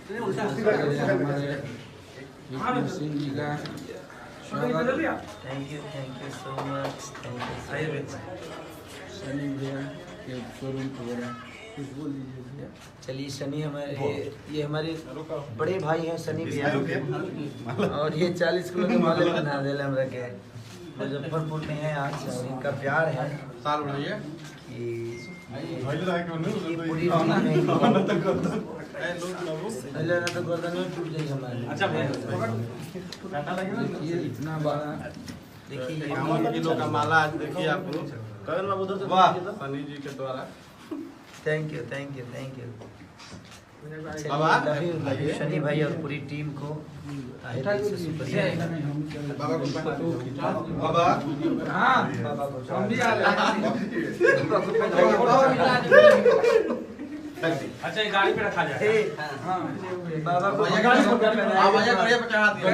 हमारे सिंह जी का स्वागत। Thank you so much. Thank you Sunny भैया के शोरूम को बोला कुछ बोल दीजिए भैया। चलिए सनी ये हमारे बड़े भाई हैं सनी भैया, और ये 40 किलो के माले बना दे हमरा के मुजफ्फरपुर में है आज। और इनका प्यार है साल बढ़िया कि ये पूरी टीम है। पहले ना तो गर्दन में टूट जाएगी हमारे। अच्छा देखिए इतना बड़ा देखिए 51 किलो का माला आज देखिए आप लोग। वाह सनी जी के द्वारा। थैंक यू बाबा शनि भाई और पूरी टीम को बाबा को बाबा हाँ बाबा को हम भी आ रहे अच्छा ये गाड़ी पे रखा जाए। बाबा को गाड़ी पे चढ़ा दिया।